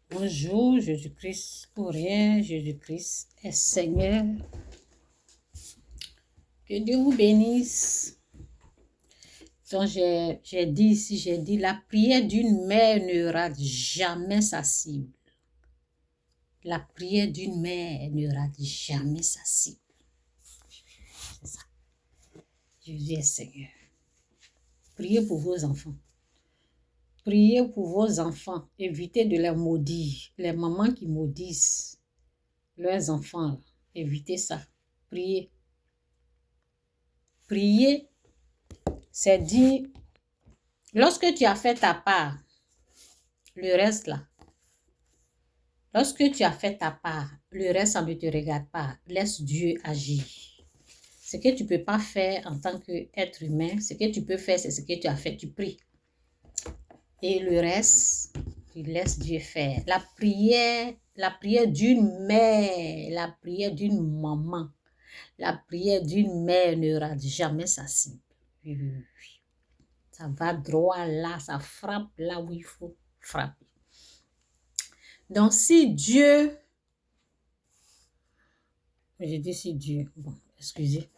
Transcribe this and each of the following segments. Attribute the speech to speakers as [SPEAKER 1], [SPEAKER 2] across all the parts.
[SPEAKER 1] Bonjour, Jésus-Christ pour rien, Jésus-Christ est Seigneur. Que Dieu vous bénisse. Donc j'ai dit, la prière d'une mère ne rate jamais sa cible. La prière d'une mère ne rate jamais sa cible. C'est ça. Jésus est Seigneur. Priez pour vos enfants. Priez pour vos enfants. Évitez de les maudire. Les mamans qui maudissent leurs enfants, évitez ça. Priez. Prier, c'est dire, lorsque tu as fait ta part, le reste là, lorsque tu as fait ta part, le reste, ça ne te regarde pas. Laisse Dieu agir. Ce que tu ne peux pas faire en tant qu'être humain, ce que tu peux faire, c'est ce que tu as fait, tu pries. Et le reste, tu laisses Dieu faire. La prière d'une mère, la prière d'une maman, la prière d'une mère ne rate jamais sa cible. Ça va droit là, ça frappe là où il faut frapper. Donc, si Dieu, j'ai dit si Dieu, bon, excusez.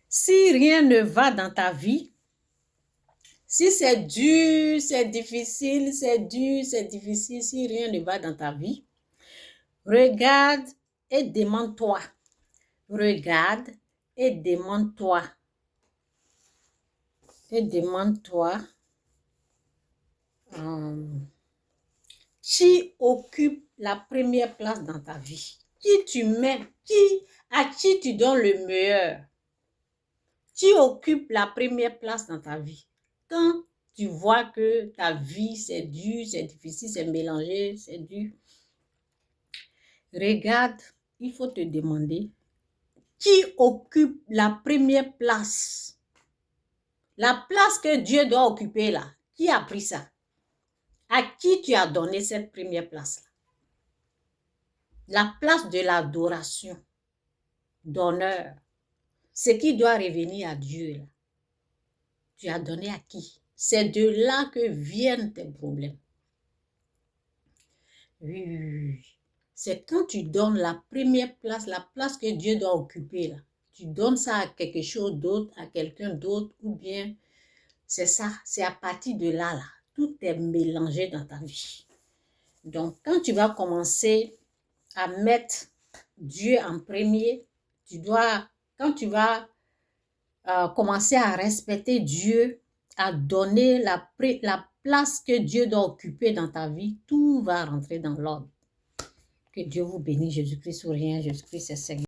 [SPEAKER 1] Si rien ne va dans ta vie, si c'est dur, c'est difficile, si rien ne va dans ta vie, regarde et demande-toi. Regarde et demande-toi. Et demande-toi qui occupe la première place dans ta vie. Qui tu mets, à qui tu donnes le meilleur. Qui occupe la première place dans ta vie. Quand tu vois que ta vie, c'est dur, c'est difficile, c'est mélangé, c'est dur. Regarde, il faut te demander qui occupe la première place. La place que Dieu doit occuper là. Qui a pris ça? À qui tu as donné cette première place-là? La place de l'adoration, d'honneur. Ce qui doit revenir à Dieu là. Tu as donné à qui? C'est de là que viennent tes problèmes. Oui. C'est quand tu donnes la première place, la place que Dieu doit occuper là. Tu donnes ça à quelque chose d'autre, à quelqu'un d'autre, ou bien c'est ça, c'est à partir de là. Tout est mélangé dans ta vie. Donc, quand tu vas commencer à mettre Dieu en premier, quand tu vas commencer à respecter Dieu, à donner la place que Dieu doit occuper dans ta vie, tout va rentrer dans l'ordre. Que Dieu vous bénisse, Jésus-Christ ou rien, Jésus-Christ est Seigneur.